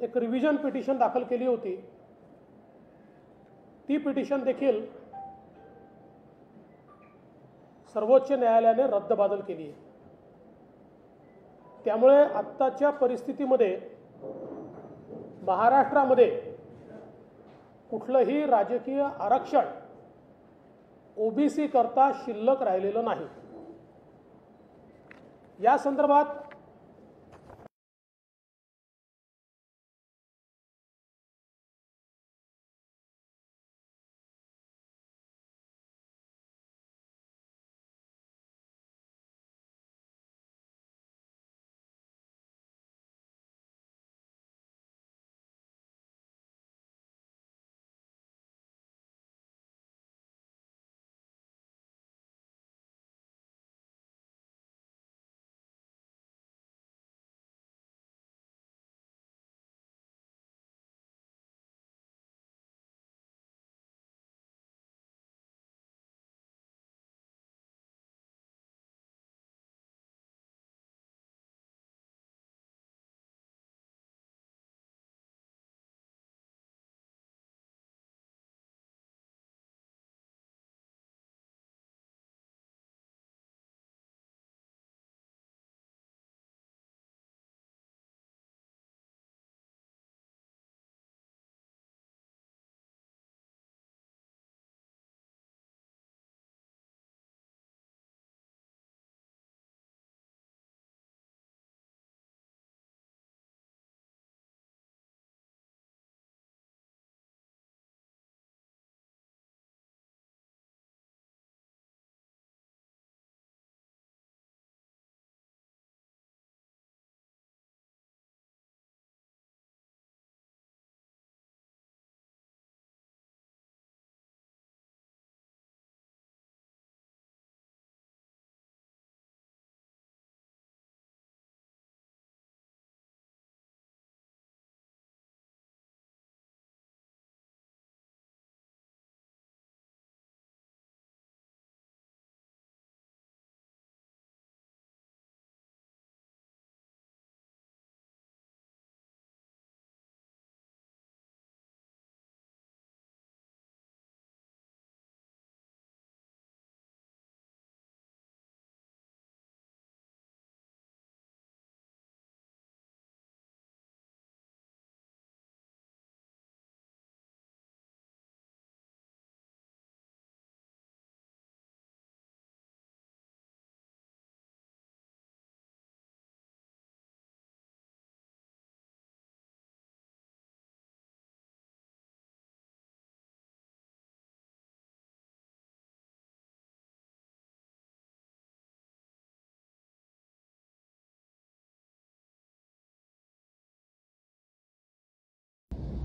एक revision petition दाखल केली होती, ती पिटिशन देखील सर्वोच्च न्यायालयाने रद्दबातल केली आहे। त्यामुळे आत्ताच्या परिस्थितीमध्ये महाराष्ट्रामध्ये कुठलंही राजकीय आरक्षण ओबीसी करता शिल्लक राहिलेलं नाही। या संदर्भात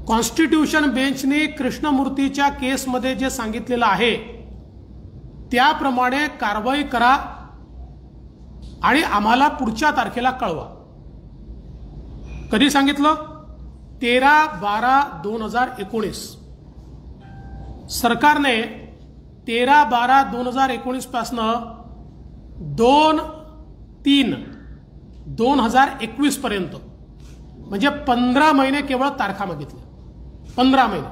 कॉन्स्टिट्यूशन बेंचने कृष्णमूर्तीच्या केसमध्ये जे सांगितलेलं आहे त्याप्रमाणे कारवाई करा आणि आम्हाला पुढच्या तारखेला कळवा। कधी सांगितलं? 13/12/2019 सरकारने 13/12/2019 पासून 2/3/2021 पर्यंत म्हणजे 15 महिने केवळ तारखा मागितल्या। 15 महिने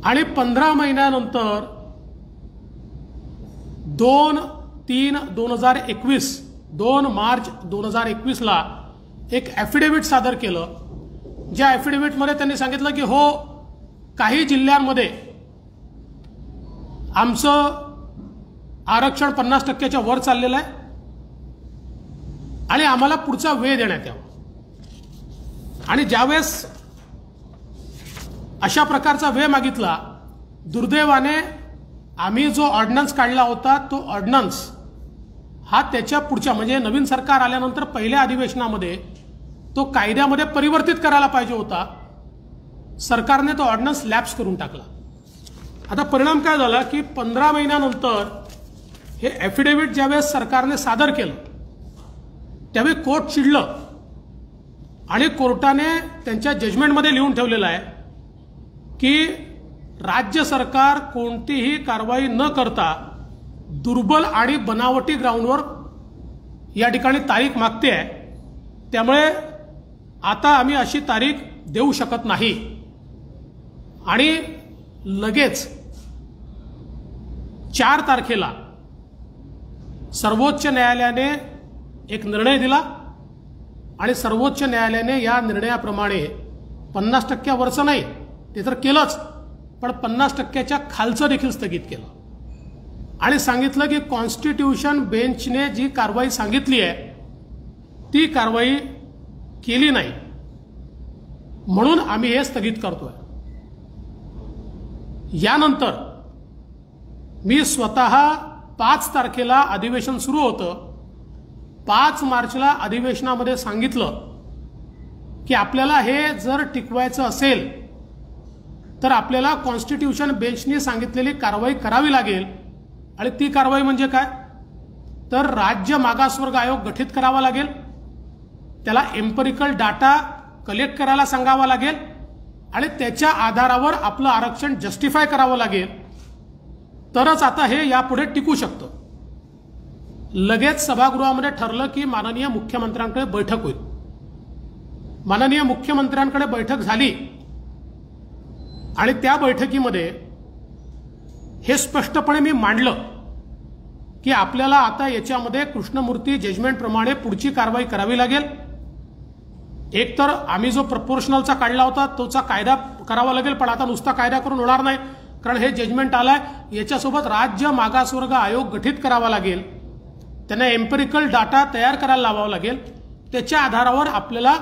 आणि 15 महिन्यानंतर 2/3/2021 2 मार्च 2021 ला एक ॲफिडेव्हिट सादर केलं, ज्या ॲफिडेव्हिटमध्ये त्यांनी सांगितलं की हो काही जिल्ह्यांमध्ये आमचं आरक्षण 50%च्या वर चाललेलं आहे आणि आम्हाला पुढचा वेळ देण्यात यावा। आणि ज्यावेळेस अशा प्रकारचा वेळ मागितला, दुर्दैवाने आम्ही जो ऑर्डिनन्स काढला होता तो ऑर्डिनन्स हा त्याच्या पुढच्या म्हणजे नवीन सरकार आल्यानंतर पहिल्या अधिवेशनामध्ये तो कायद्यामध्ये परिवर्तित करायला पाहिजे होता। सरकारने तो ऑर्डिनन्स लॅप्स करून टाकला। आता परिणाम काय झाला की 15 महिन्यानंतर हे ॲफिडेव्हिट ज्यावेळेस सरकारने सादर केलं त्यावेळी कोर्ट चिडलं आणि कोर्टाने त्यांच्या जजमेंटमध्ये लिहून ठेवलेलं आहे की राज्य सरकार कोणतीही कारवाई न करता दुर्बल आणि बनावटी ग्राउंडवर या ठिकाणी तारीख मागते आहे। त्यामुळे आता आम्ही अशी तारीख देऊ शकत नाही आणि लगेच 4 तारखेला सर्वोच्च न्यायालयाने एक निर्णय दिला आणि सर्वोच्च न्यायालयाने या निर्णयाप्रमाणे 50% वरचं नाही ते तर केलंच, पण 50%च्या खालचं देखील स्थगित केलं आणि सांगितलं की कॉन्स्टिट्यूशन बेंचने जी कारवाई सांगितली आहे ती कारवाई केली नाही, म्हणून आम्ही हे स्थगित करतोय. यानंतर मी स्वतः 5 तारखेला अधिवेशन सुरू होतं, 5 मार्चला अधिवेशनामध्ये सांगितलं की आपल्याला हे जर टिकवायचं असेल तर आपल्याला कॉन्स्टिट्यूशन बेंचने सांगितलेली कारवाई करावी लागेल. आणि ती कारवाई म्हणजे काय, तर राज्य मागासवर्ग आयोग गठीत करावा लागेल, त्याला एम्पिरिकल डाटा कलेक्ट करायला सांगावा लागेल आणि त्याच्या आधारावर आपलं आरक्षण जस्टिफाय करावं लागेल, तरच आता हे यापुढे टिकू शकतं. लगेच सभागृहामध्ये ठरलं की माननीय मुख्यमंत्र्यांकडे बैठक होईल. माननीय मुख्यमंत्र्यांकडे बैठक झाली आणि त्या बैठकीमध्ये हे स्पष्टपणे मी मांडलं की आपल्याला आता याच्यामध्ये कृष्णमूर्ती जजमेंट प्रमाणे पुढची कारवाई करावी लागेल. एकतर आम्ही जो प्रपोर्शनलचा काढला होता तोचा कायदा करावा लागेल, पण आता नुसता कायदा करून होणार नाही, कारण हे जजमेंट आलंय. याच्यासोबत राज्य मागासवर्ग आयोग गठीत करावा लागेल, त्यांना एम्पिरिकल डाटा तयार करायला लावावा लागेल, त्याच्या आधारावर आपल्याला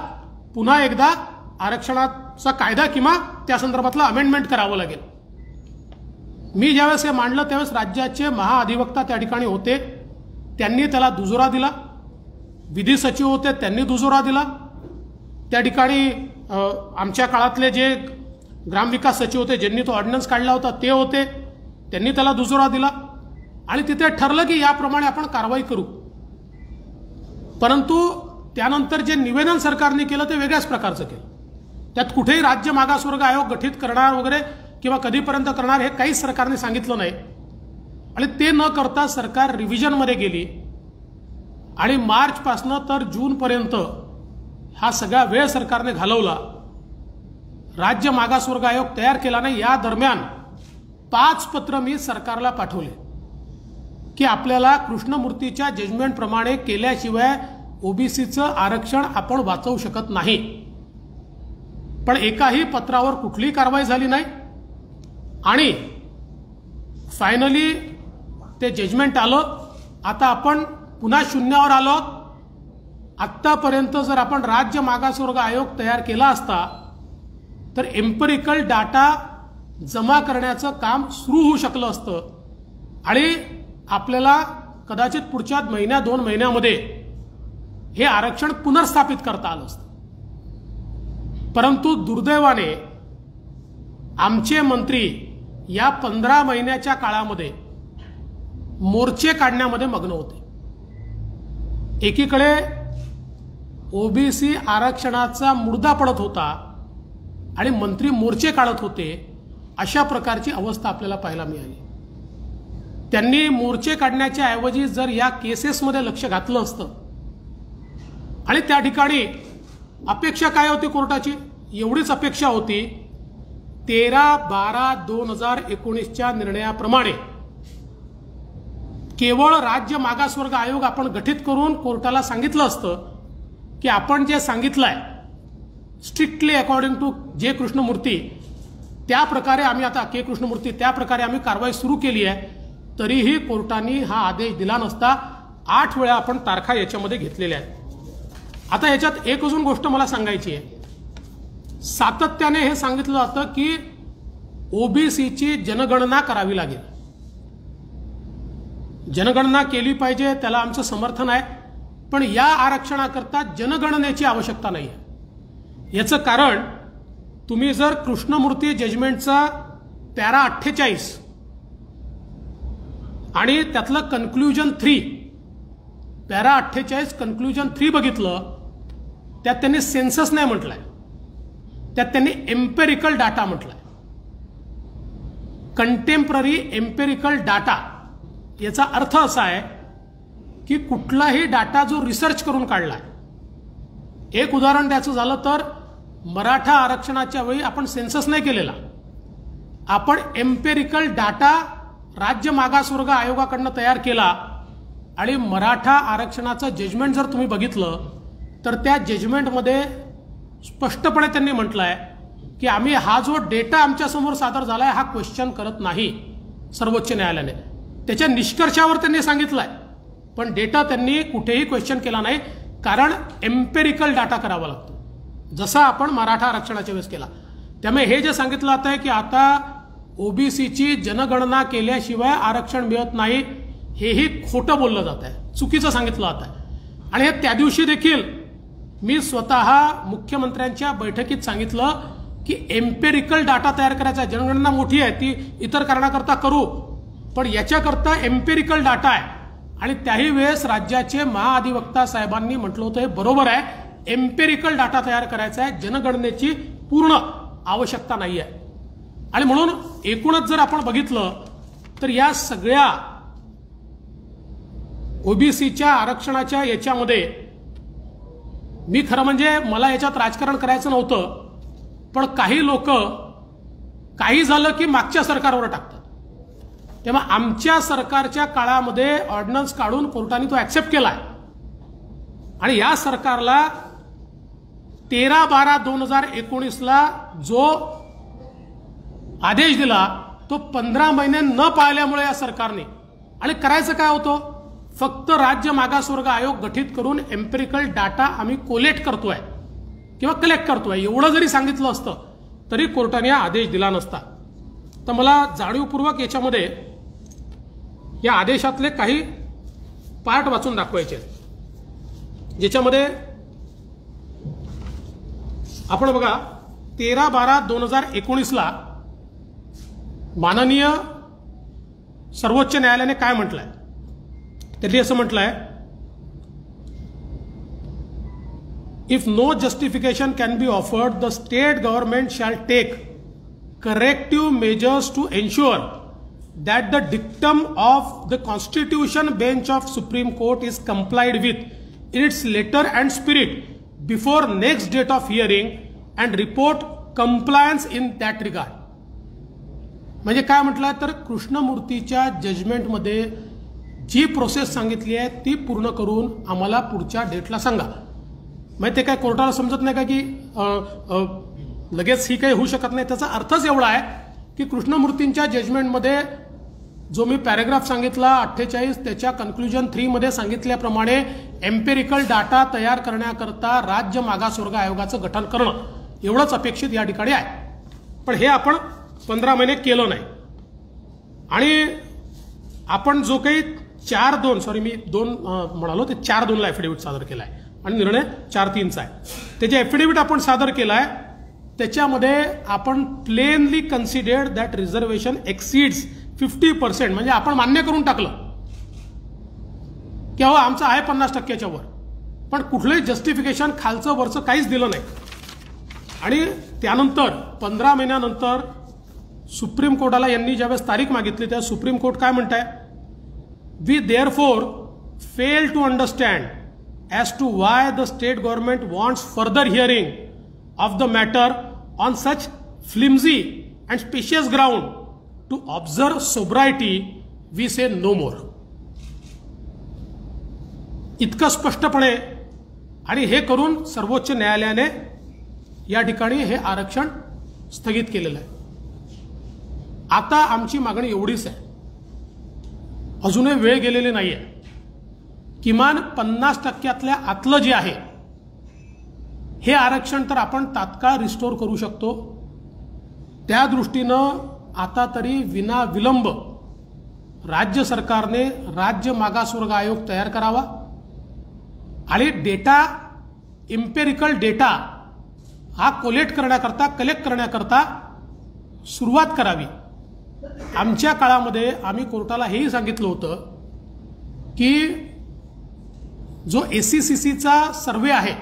पुन्हा एकदा आरक्षणाचा कायदा किंवा त्या संदर्भातलं अमेंडमेंट करावं लागेल. मी ज्यावेळेस हे मांडलं त्यावेळेस राज्याचे महाअधिवक्ता त्या ठिकाणी होते, त्यांनी त्याला दुजोरा दिला. विधी सचिव होते, त्यांनी दुजोरा दिला. त्या ठिकाणी आमच्या काळातले जे ग्रामविकास सचिव होते, ज्यांनी तो ऑर्डिनन्स काढला होता ते होते, त्यांनी त्याला दुजोरा दिला आणि तिथे ठरलं की याप्रमाणे आपण कारवाई करू. परंतु त्यानंतर जे निवेदन सरकारने केलं ते वेगळ्याच प्रकारचं केलं. त्यात कुठेही राज्य मागासवर्ग आयोग गठीत करणार वगैरे किंवा कधीपर्यंत करणार हे काहीच सरकारने सांगितलं नाही. आणि ते न करता सरकार रिव्हिजनमध्ये गेली आणि मार्चपासनं तर जूनपर्यंत हा सगळा वेळ सरकारने घालवला. राज्य मागासवर्ग आयोग तयार केला नाही. या दरम्यान 5 पत्र मी सरकारला पाठवले की आपल्याला कृष्णमूर्तीच्या जजमेंट प्रमाणे केल्याशिवाय ओबीसीचं आरक्षण आपण वाचवू शकत नाही. पण एकाही पत्रावर कुठलीही कारवाई झाली नाही आणि फायनली ते जजमेंट आलं. आता आपण पुन्हा शून्यावर आलो. आत्तापर्यंत जर आपण राज्य मागासवर्ग आयोग तयार केला असता तर एम्पिरिकल डाटा जमा करण्याचं काम सुरू होऊ शकलं असतं आणि आपल्याला कदाचित पुढच्या महिन्या 2 महिन्यामध्ये हे आरक्षण पुनर्स्थापित करता आलं असतं. परंतु दुर्दैवाने आमचे मंत्री या 15 महिन्याच्या काळामध्ये मोर्चे काढण्यामध्ये मग्न होते. एकीकडे ओबीसी आरक्षणाचा मुर्दा पडत होता आणि मंत्री मोर्चे काढत होते. अशा प्रकारची अवस्था आपल्याला पाहायला मिळाली. त्यांनी मोर्चे काढण्याच्या ऐवजी जर या केसेसमध्ये लक्ष घातलं असतं आणि त्या ठिकाणी अपेक्षा काय होती कोर्टाची, एवढीच अपेक्षा होती 13/12/2019च्या निर्णयाप्रमाणे केवळ राज्य मागासवर्ग आयोग आपण गठीत करून कोर्टाला सांगितलं असतं की आपण जे सांगितलंय स्ट्रिक्टली अकॉर्डिंग टू जे कृष्णमूर्ती त्या प्रकारे आम्ही आता के कृष्णमूर्ती त्या प्रकारे आम्ही कारवाई सुरू केली आहे, तरीही कोर्टाने हा आदेश दिला नसता. 8 वेळा आपण तारखा याच्यामध्ये घेतलेल्या आहेत. आता याच्यात एक अजून गोष्ट मला सांगायची आहे. सातत्याने हे सांगितलं जातं की ओबीसीची जनगणना करावी लागेल, जनगणना केली पाहिजे, त्याला आमचं समर्थन आहे. पण या आरक्षणाकरता जनगणनेची आवश्यकता नाही आहे. याचं कारण तुम्ही जर कृष्णमूर्ती जजमेंटचा पॅरा 48 आणि त्यातलं कन्क्लुजन 3 पॅरा 48 कन्क्लुजन 3 बघितलं, त्यात त्यांनी सेन्सस नाही म्हटलंय, त्यात त्यांनी एम्पेरिकल डाटा म्हटलंय. कंटेम्पररी एम्पेरिकल डाटा याचा अर्थ असा आहे की कुठलाही डाटा जो रिसर्च करून काढलाय एक उदाहरण द्यायचं झालं तर मराठा आरक्षणाच्या वेळी आपण सेन्सस नाही केलेला, आपण एम्पेरिकल डाटा राज्य मागासवर्ग आयोगाकडनं तयार केला आणि मराठा आरक्षणाचं जजमेंट जर तुम्ही बघितलं तर त्या जजमेंटमध्ये स्पष्टपणे त्यांनी म्हटलंय की आम्ही हा जो डेटा आमच्यासमोर सादर झालाय हा क्वेश्चन करत नाही सर्वोच्च न्यायालयाने, त्याच्या निष्कर्षावर त्यांनी सांगितलंय, पण डेटा त्यांनी कुठेही क्वेश्चन केला नाही, कारण एम्पेरिकल डाटा करावा लागतो जसा आपण मराठा आरक्षणाच्या वेळेस केला. त्यामुळे हे जे सांगितलं जात आहे की आता ओबीसीची जनगणना केल्याशिवाय आरक्षण मिळत नाही, हेही खोटं बोललं जात आहे, चुकीचं सांगितलं जात आहे. आणि हे त्या दिवशी देखील मी स्वतः मुख्यमंत्र्यांच्या बैठकीत सांगितलं की एम्पेरिकल डाटा तयार करायचा आहे. जनगणना मोठी आहे, ती इतर कारणाकरता करू, पण याच्याकरता एम्पेरिकल डाटा आहे. आणि त्याही वेळेस राज्याचे महाअधिवक्ता साहेबांनी म्हटलं होतं हे बरोबर आहे, एम्पेरिकल डाटा तयार करायचा आहे, जनगणनेची पूर्ण आवश्यकता नाही आहे. आणि म्हणून एकूणच जर आपण बघितलं तर या सगळ्या ओबीसीच्या आरक्षणाच्या याच्यामध्ये मी खरं म्हणजे मला याच्यात राजकारण करायचं नव्हतं, पण काही लोक काही झालं की मागच्या सरकारवर टाकतात. तेव्हा आमच्या सरकारच्या काळामध्ये ऑर्डिनन्स काढून कोर्टाने तो ऍक्सेप्ट केलाय आणि या सरकारला 13/12/2019 जो आदेश दिला तो 15 महिने न पाळल्यामुळे या सरकारने, आणि करायचं काय होतं, फक्त राज्य मागासवर्ग आयोग गठीत करून एम्पेरिकल डाटा आम्ही कोलेक्ट करतोय किंवा कलेक्ट करतोय एवढं जरी सांगितलं असतं तरी कोर्टाने आदेश दिला नसता. तर मला जाणीवपूर्वक याच्यामध्ये या आदेशातले काही पार्ट वाचून दाखवायचे आहेत, ज्याच्यामध्ये आपण बघा 13/12/2019 माननीय सर्वोच्च न्यायालयाने काय म्हटलंय. त्यांनी असं म्हटलंय, if no justification can be offered the state government shall take corrective measures to ensure that the dictum of the Constitution bench of Supreme Court is complied with in its letter and spirit before next date of hearing and report compliance in that regard. म्हणजे काय म्हटलं तर कृष्णमूर्तीच्या जजमेंटमध्ये जी process सांगितली आहे ती पूर्ण करून आम्हाला पुढच्या डेटला सांगा. म्हणजे ते काय कोर्टाला समजत नाही का की लगेच ही काही होऊ शकत नाही. त्याचा अर्थच एवढा आहे की कृष्णमूर्तींच्या जजमेंटमध्ये जो मी पॅराग्राफ सांगितला 48 त्याच्या कन्क्लुजन 3 मध्ये सांगितल्याप्रमाणे एम्पेरिकल डाटा तयार करण्याकरता राज्य मागासवर्ग आयोगाचं गठन करणं एवढंच अपेक्षित या ठिकाणी आहे. पण हे आपण 15 महिने केलं नाही. आणि आपण जो काही 4-2 मी 2 म्हणालो ते 4-2 ला एफिडेव्हिट सादर केलाय आणि निर्णय 4-3चा आहे. त्याचे एफिडेव्हिट आपण सादर केलाय, त्याच्यामध्ये आपण plainly considered that reservation exceeds 50%, म्हणजे आपण मान्य करून टाकलं की आमचं आहे 50% वर, पण कुठलंही जस्टिफिकेशन खालचं वरचं काहीच दिलं नाही. आणि त्यानंतर 15 महिन्यानंतर सुप्रीम कोर्टाला यांनी ज्यावेळेस तारीख मागितली त्या सुप्रीम कोर्ट काय म्हणताय, we therefore fail to understand as to why the state government wants further hearing of the matter on such flimsy and specious ground to observe sobriety we say no more. इतकं स्पष्टपणे आणि हे करून सर्वोच्च न्यायालयाने या ठिकाणी हे आरक्षण स्थगित केलेलं आहे. आता आमची मागणी एवढीच आहे, अजूनही वेळ गेलेली नाहीये. किमान 50% आतलं जे आहे हे आरक्षण तर आपण तात्काळ रिस्टोर करू शकतो. त्या दृष्टीनं आता तरी विना विलंब राज्य सरकारने राज्य मागासवर्ग आयोग तयार करावा आणि डेटा एम्पेरिकल डेटा हा कलेक्ट करण्याकरता सुरुवात करावी. आमच्या काळामध्ये आम्ही कोर्टाला हेही सांगितलं होतं की जो एसीसीसीचा सर्वे आहे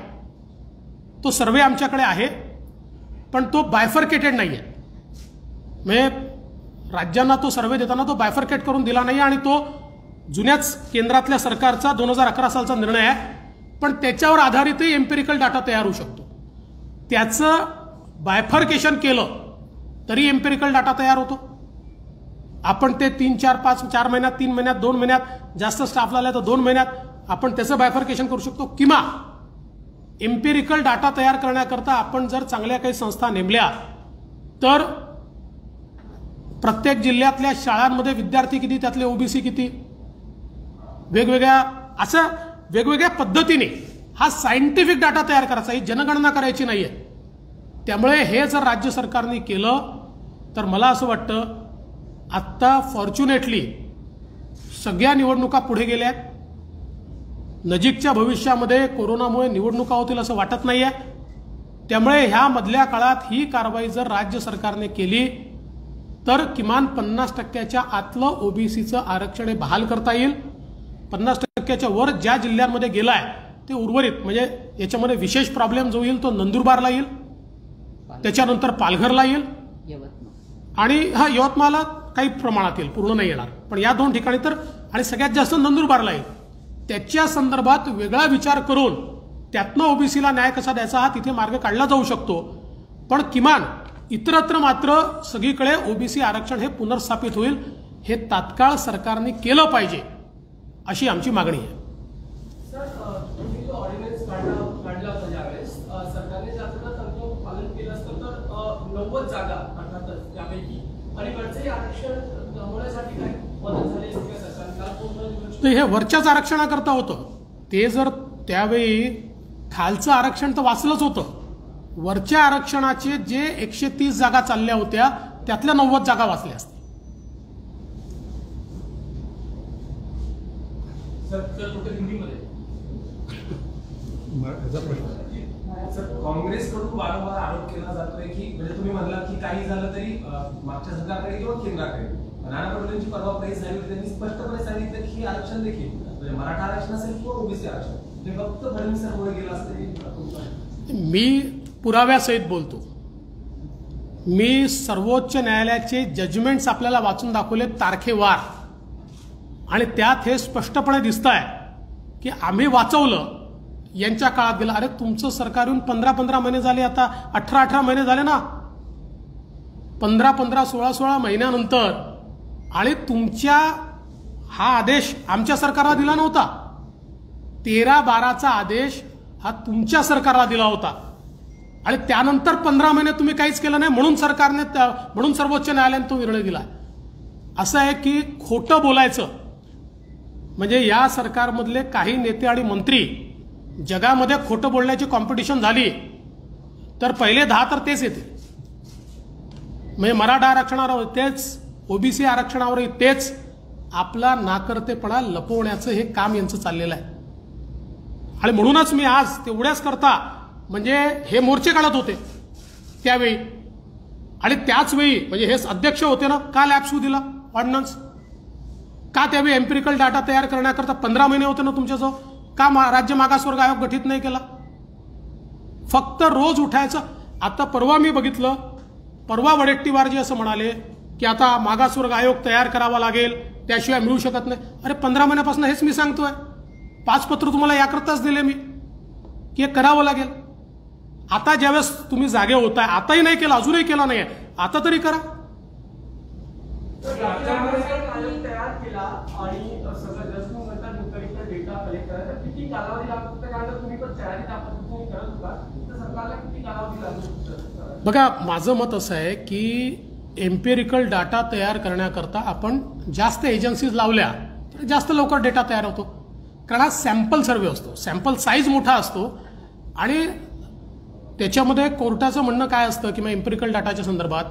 तो सर्वे आमच्याकडे आहे, पण तो बायफर्केटेड नाहीये. म्हणजे राज्यांना तो सर्वे देताना तो बायफर्केट करून दिला नाही आणि तो जुन्याच केंद्रातल्या सरकारचा 2011 सालचा निर्णय आहे. पण त्याच्यावर आधारितही एम्पिरिकल डाटा तयार होऊ शकतो. त्याचं बायफर्केशन केलं तरी एम्पिरिकल डाटा तयार होतो. आपण ते 3, 4, 5, 4 महिन्यात, 3 महिन्यात, 2 महिन्यात, जास्त स्टाफ लागला तर 2 महिन्यात आपण त्याचं बायफर्केशन करू शकतो. किंवा एम्पिरिकल डाटा तयार करण्याकरता आपण जर चांगल्या काही संस्था नेमल्या तर प्रत्येक जिल्ह्यातल्या शाळांमध्ये विद्यार्थी किती, त्यातले ओबीसी किती, वेगवेगळ्या पद्धतीने हा सायंटिफिक डाटा तयार करायचा, ही जनगणना करायची नाहीये. त्यामुळे हे जर राज्य सरकारने केलं तर मला असं वाटतं आत्ता फॉर्च्युनेटली सगळ्या निवडणुका पुढे गेल्या आहेत. नजीकच्या भविष्यामध्ये कोरोनामुळे निवडणुका होतील असं वाटत नाहीये. त्यामुळे ह्या मधल्या काळात ही कारवाई जर राज्य सरकारने केली तर किमान 50% आतलं ओबीसीचं आरक्षण हे बहाल करता येईल. 50% वर ज्या जिल्ह्यांमध्ये गेलाय ते उर्वरित, म्हणजे याच्यामध्ये विशेष प्रॉब्लेम जो येईल तो नंदुरबारला येईल, त्याच्यानंतर पालघरला येईल आणि यवतमाळला काही प्रमाणात येईल, पूर्ण नाही येणार, पण या 2 ठिकाणी तर, आणि सगळ्यात जास्त नंदुरबारला येईल. त्याच्या संदर्भात वेगळा विचार करून त्यातनं ओबीसीला न्याय कसा द्यायचा हा तिथे मार्ग काढला जाऊ शकतो. पण किमान इतरत्र मात्र सगळीकडे ओबीसी आरक्षण हे पुनर्स्थापित होईल. हे तात्काळ सरकारने केलं पाहिजे अशी आमची मागणी आहे. सर, तुम्ही जो ऑर्डिनन्स काढला होता ज्यावेळेस सरकारने त्याचं तंत्र पालन केलं असतं तर 90 जागा अर्थातच त्यापैकी आणि कडचंही आरक्षण होण्यासाठी काय मदत झाली असते का सरकारला? हे वरच्याच आरक्षणाकरता होतं. ते जर त्यावेळी खालचं आरक्षण तर वाचलंच होतं. वरच्या आरक्षणाचे जे 130 जागा चालल्या होत्या त्यातल्या 90 जागा वाचल्या असत्या. सर, काँग्रेसकडून वारंवार आरोप केला जातोय की म्हणजे तुम्ही म्हणला की काही झालं तरी मागच्या सरकारकडे किंवा केंद्राकडे, नाना पटोलेंची परवा प्रेस झाली होती, त्यांनी स्पष्टपणे सांगितलं की आरक्षण देखील म्हणजे मराठा आरक्षण असेल किंवा ओबीसी आरक्षण ते फक्त फडणवीसांमुळे गेलं असतं. मी पुराव्यासहित बोलतो. मी सर्वोच्च न्यायालयाचे जजमेंट्स आपल्याला वाचून दाखवले तारखेवार, आणि त्यात हे स्पष्टपणे दिसत आहे की आम्ही वाचवलं यांच्या काळात गेलं. अरे तुमचं सरकार येऊन 15-15 महिने झाले, आता 18-18 महिने झाले ना, 15-15, 16-16 महिन्यानंतर. आणि तुमच्या हा आदेश आमच्या सरकारला दिला नव्हता. 13-12चा आदेश हा तुमच्या सरकारला दिला होता आणि त्यानंतर 15 महिने तुम्ही काहीच केलं नाही, म्हणून सर्वोच्च न्यायालयाने तो निर्णय दिला. असं आहे की खोटं बोलायचं म्हणजे या सरकारमधले काही नेते आणि मंत्री, जगामध्ये खोटं बोलण्याची कॉम्पिटिशन झाली तर पहिले 10 तर तेच येते. म्हणजे मराठा आरक्षणावर तेच, ओबीसी आरक्षणावर तेच. आपला नाकर्तेपणा लपवण्याचं हे काम यांचं चाललेलं आहे. आणि म्हणूनच मी आज तेवढ्याच करता म्हणजे हे मोर्चे काढत होते त्यावेळी, आणि त्याच वेळी म्हणजे हे अध्यक्ष होते ना, का लॅप्स होऊ दिला ऑर्डिनन्स? का त्यावेळी एम्पिरिकल डाटा तयार करण्याकरता 15 महिने होते ना तुमच्याजवळ? का राज्य मागासवर्ग आयोग गठीत नाही केला? फक्त रोज उठायचं. आता परवा मी बघितलं, परवा वडेट्टीवारजी असं म्हणाले की आता मागासवर्ग आयोग तयार करावा लागेल, त्याशिवाय मिळू शकत नाही. अरे 15 महिन्यापासून हेच मी सांगतोय. 5 पत्र तुम्हाला याकरताच दिले मी की हे करावं लागेल. आता ज्यावेळेस तुम्ही जागे होताय, आताही नाही केलं, अजूनही केला नाही, आता तरी करा. तयार केला आणि सगळं जस्ट म्हणतात न्यूमेरिकल डेटा कलेक्ट करायला किती कालावधी लागतो? कारण तुम्ही पण तयारी त्या पद्धतीने करत होता तर सरकारला किती कालावधी लागतो? बघा, माझं मत असं आहे की एम्पिरिकल डाटा तयार करण्याकरता आपण जास्त एजन्सीज लावल्या तर जास्त लवकर डेटा तयार होतो. कारण हा सॅम्पल सर्वे असतो, सॅम्पल साईज मोठा असतो आणि त्याच्यामध्ये कोर्टाचं म्हणणं काय असतं किंवा एम्पिरिकल डाटाच्या संदर्भात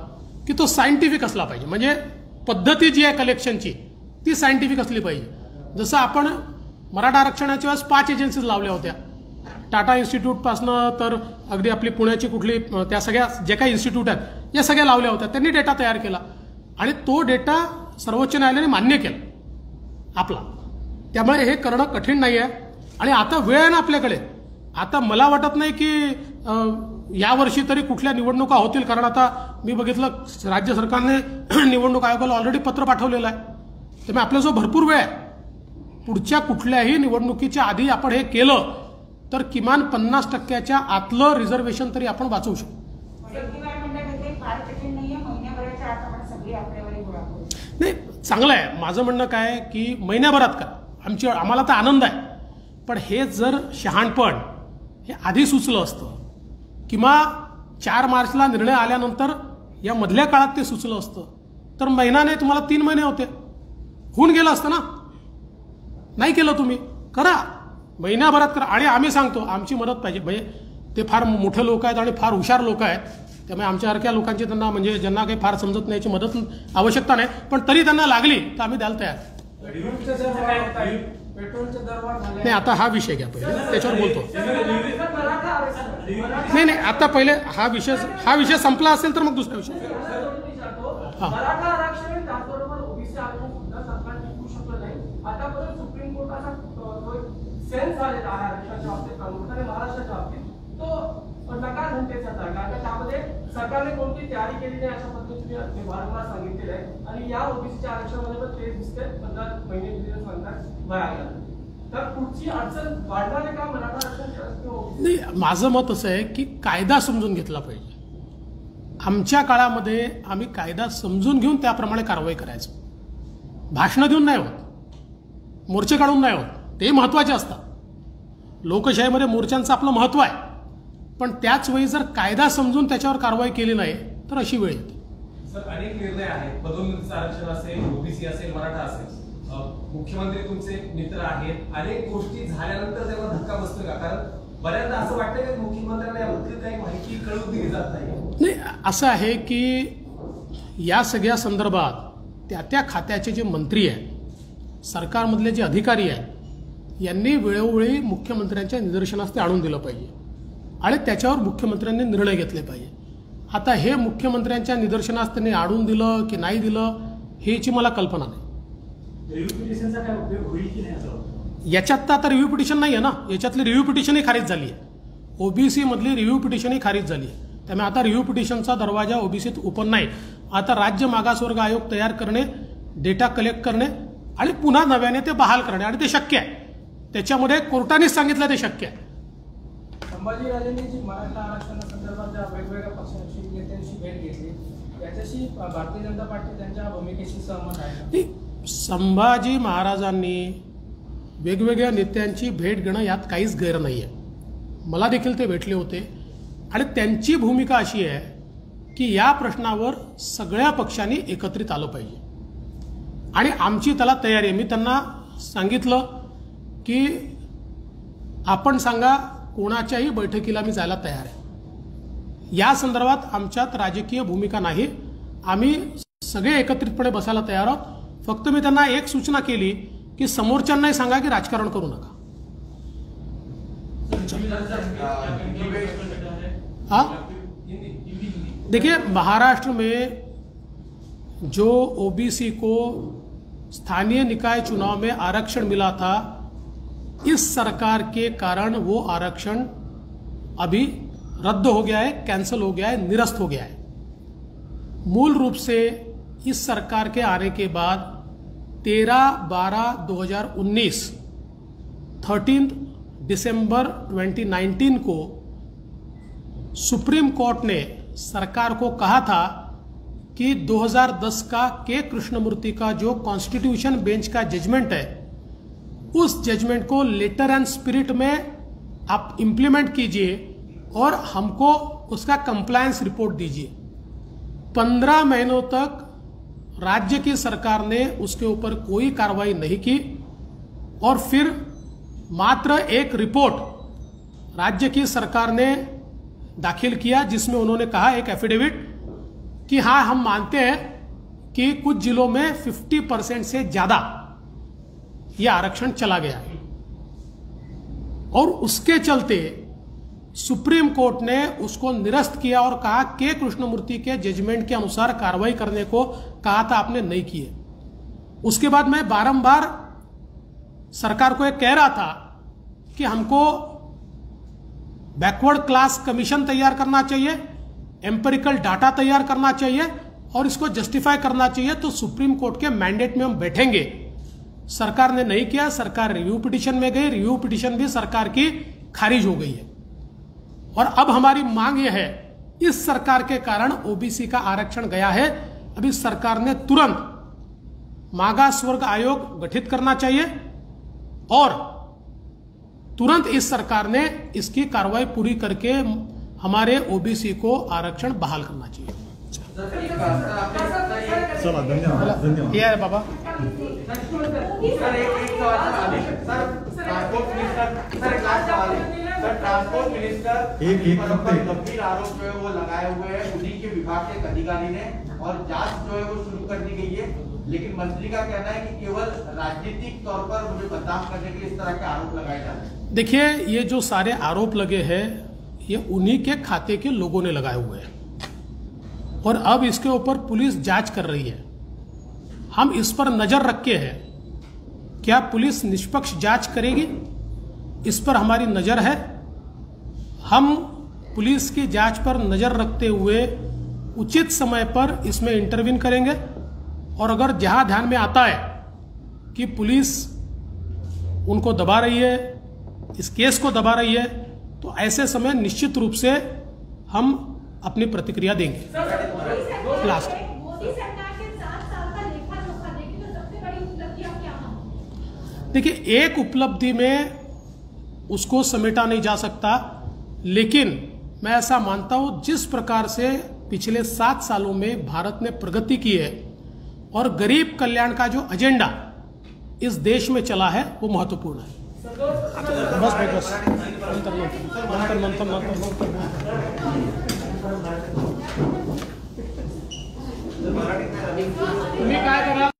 की तो सायंटिफिक असला पाहिजे. म्हणजे पद्धती जी आहे कलेक्शनची ती सायंटिफिक असली पाहिजे. जसं आपण मराठा आरक्षणाच्या वेळेस 5 एजन्सीज लावल्या होत्या, टाटा इन्स्टिट्यूटपासनं तर अगदी आपली पुण्याची कुठली त्या सगळ्या जे काही इन्स्टिट्यूट आहेत या सगळ्या लावल्या होत्या. त्यांनी डेटा तयार केला आणि तो डेटा सर्वोच्च न्यायालयाने मान्य केला आपला. त्यामुळे हे करणं कठीण नाही आहे आणि आता वेळ आहे ना आपल्याकडे. आता मला वाटत नाही की यावर्षी तरी कुठल्या निवडणुका होतील, कारण आता मी बघितलं राज्य सरकारने निवडणूक आयोगाला ऑलरेडी पत्र पाठवलेलं आहे. त्यामुळे आपल्याजवळ भरपूर वेळ आहे. पुढच्या कुठल्याही निवडणुकीच्या आधी आपण हे केलं तर किमान 50% आतलं रिझर्वेशन तरी आपण वाचवू शकतो. नाही, चांगलं आहे. माझं म्हणणं काय आहे की महिन्याभरात करा, आम्हाला तर आनंद आहे. पण हे जर शहाणपण हे आधी सुचलं असतं किंवा 4 मार्चला निर्णय आल्यानंतर या मधल्या काळात ते सुचलं असतं तर महिना नाही, तुम्हाला 3 महिने होते, होऊन गेलं असतं ना. नाही केलं तुम्ही. करा, महिन्याभरात करा. आणि आम्ही सांगतो आमची मदत पाहिजे. म्हणजे ते फार मोठे लोक आहेत आणि फार हुशार लोक आहेत, त्यामुळे आमच्यासारख्या लोकांची त्यांना म्हणजे ज्यांना काही फार समजत नाही याची मदत आवश्यकता नाही, पण तरी त्यांना लागली तर आम्ही द्यायला तयार. पेट्रोलचे दरवाढ झाले नाही, आता हा विषय घ्या पहिले, त्याच्यावर बोलतो. नाही, आता पहिले हा विषय संपला असेल तर मग दुसरा विषय. मराठा आरक्षण त्याचबरोबर ओबीसी आरक्षण सुद्धा सरकार टिकवू शकलं नाही. आतापर्यंत सुप्रीम कोर्टाचा सेन्स झालेला आहे आरक्षणाच्या बाबतीत प्रामुख्याने महाराष्ट्राच्या बाबतीत तो नकार घंटेचा आहे. कारण त्यामध्ये सरकारने कोणती तयारी केली नाही अशा पद्धतीने वारंवार सांगितलेलं आहे. आणि या ओबीसीच्या आरक्षणामध्ये पण ते दिसते 15 महिने दिले सांगतात भरायला. तर पुढची अडचण वाढणार आहे का मराठा आरक्षण? नाही, माझं मत असं आहे की कायदा समजून घेतला पाहिजे. आमच्या काळामध्ये आम्ही कायदा समजून घेऊन त्याप्रमाणे कारवाई करायचो. भाषणं देऊन नाही होत, मोर्चे काढून नाही होत, ते महत्त्वाचे असतात. लोकशाहीमध्ये मोर्चांचं आपलं महत्त्व आहे, पण त्याच वेळी जर कायदा समजून त्याच्यावर कारवाई केली नाही तर अशी वेळ येते. सर, अनेक निर्णय आहेत, पदोन्नतीचं आरक्षण असेल, ओबीसी असेल, मराठा असेल. मुख्यमंत्री तुमचे मित्र आहेत, अनेक गोष्टी झाल्यानंतर त्यांना धक्का बसतो का? कारण बऱ्याचदा असं वाटतं की मुख्यमंत्र्यांना याबद्दल काही माहिती कळू दिली जात नाही. नाही, असं आहे की या सगळ्या संदर्भात त्या खात्याचे जे मंत्री आहेत, सरकारमधले जे अधिकारी आहेत, यांनी वेळोवेळी मुख्यमंत्र्यांच्या निदर्शनास ते आणून दिलं पाहिजे आणि त्याच्यावर मुख्यमंत्र्यांनी निर्णय घेतले पाहिजे. आता हे मुख्यमंत्र्यांच्या निदर्शनास त्यांनी आणून दिलं की नाही दिलं ह्याची मला कल्पना नाही. याच्यात तर आता रिव्ह्यू पिटिशन नाही आहे ना, याच्यातली रिव्ह्यू पिटिशनही खारिज झाली आहे. ओबीसी मधली रिव्ह्यू पिटिशनही खारिज झाली आहे. त्यामुळे आता रिव्ह्यू पिटिशनचा दरवाजा ओबीसीत ओपन नाही. आता राज्य मागासवर्ग आयोग तयार करणे, डेटा कलेक्ट करणे आणि पुन्हा नव्याने ते बहाल करणे, आणि ते शक्य आहे. त्याच्यामध्ये कोर्टानेच सांगितलं ते शक्य आहे. संभाजीराजेंनी जी मराठा आरक्षणासंदर्भात ज्या वेगवेगळ्या पक्षांशी नेत्यांशी भेट घेतली त्याच्याशी भारतीय जनता पार्टी त्यांच्या भूमिकेशी सहमत आहे. संभाजी महाराजांनी वेगवेगळ्या नेत्यांची भेट घेणं यात काहीच गैर नाही आहे. मला देखील ते भेटले होते आणि त्यांची भूमिका अशी आहे की या प्रश्नावर सगळ्या पक्षांनी एकत्रित आलं पाहिजे आणि आमची त्याला तयारी आहे. मी त्यांना सांगितलं की आपण सांगा कोणाच्याही बैठकीला मी जायला तयार आहे. या संदर्भात आमच्यात राजकीय भूमिका नाही, आम्ही सगळे एकत्रितपणे बसायला तयार आहोत. फक्त मी त्यांना एक सूचना केली की समोरच्यांनाही सांगा की राजकारण करू नका. हाँ, देखिए महाराष्ट्र में जो ओबीसी को स्थानीय निकाय चुनाव में आरक्षण मिला था, इस सरकार के कारण वो आरक्षण अभी रद्द हो गया है, कैंसिल हो गया है, निरस्त हो गया है. मूल रूप से इस सरकार के आने के बाद 13/12/2019 13 दिसंबर 2019 को सुप्रीम कोर्ट ने सरकार को कहा था कि 2010 का के कृष्णमूर्ति का जो कॉन्स्टिट्यूशन बेंच का जजमेंट है, उस जजमेंट को लेटर एंड स्पिरिट में आप इंप्लीमेंट कीजिए और हमको उसका कंप्लायंस रिपोर्ट दीजिए. 15 महीनों तक राज्य की सरकार ने उसके ऊपर कोई कार्रवाई नहीं की और फिर मात्र एक रिपोर्ट राज्य की सरकार ने दाखिल किया जिसमें उन्होंने कहा, एक एफिडेविट, कि हाँ हम मानते हैं कि कुछ जिलों में 50% से ज्यादा यह आरक्षण चला गया है. और उसके चलते सुप्रीम कोर्ट ने उसको निरस्त किया और कहा के कृष्णमूर्ति के जजमेंट के अनुसार कार्रवाई करने को कहा था, आपने नहीं किए. उसके बाद मैं बारंबार सरकार को यह कह रहा था कि हमको बैकवर्ड क्लास कमीशन तैयार करना चाहिए, एम्पेरिकल डाटा तैयार करना चाहिए और इसको जस्टिफाई करना चाहिए, तो सुप्रीम कोर्ट के मैंडेट में हम बैठेंगे. सरकार ने नहीं किया. सरकार रिव्यू पिटिशन में गई. रिव्यू पिटिशन भी सरकार की खारिज हो गई है। और अब हमारी मांग यह है, इस सरकार के कारण ओबीसी का आरक्षण गया है, अभी सरकार ने तुरंत मागास वर्ग आयोग गठित करना चाहिए और तुरंत इस सरकार ने इसकी कार्रवाई पूरी करके हमारे ओबीसी को आरक्षण बहाल करना चाहिए। चला, धन्यवाद। ये है बाबा। ट्रांसपोर्ट मिनिस्टर एक गंभीर आरोप जो है वो लगाए हुए हैं उन्हीं के विभाग के एक अधिकारी ने, और जांच जो है वो शुरू कर दी गई है, लेकिन मंत्री का कहना है कि केवल राजनीतिक तौर पर मुझे बदनाम करने के लिए इस तरह के आरोप लगाए जा रहे हैं। देखिए, ये जो सारे आरोप लगे हैं ये उन्हीं के खाते के लोगों ने लगाए हुए हैं और अब इसके ऊपर पुलिस जांच कर रही है। हम इस पर नजर रखे हैं, क्या पुलिस निष्पक्ष जांच करेगी, इस पर हमारी नजर है। हम पुलिस की जांच पर नजर रखते हुए उचित समय पर इसमें इंटरवीन करेंगे और अगर जहां ध्यान में आता है कि पुलिस उनको दबा रही है, इस केस को दबा रही है, तो ऐसे समय निश्चित रूप से हम अपनी प्रतिक्रिया देंगे। लास्ट मोदी सरकार के 7 साल का लेखा जोखा देखें तो सबसे बड़ी उपलब्धि आप क्या मानते हैं? देखिए, एक उपलब्धि में उसको समेटा नहीं जा सकता, लेकिन मैं ऐसा मानता हूं जिस प्रकार से पिछले 7 सालों में भारत ने प्रगति की है और गरीब कल्याण का जो एजेंडा इस देश में चला है वो महत्वपूर्ण है। बस मंतर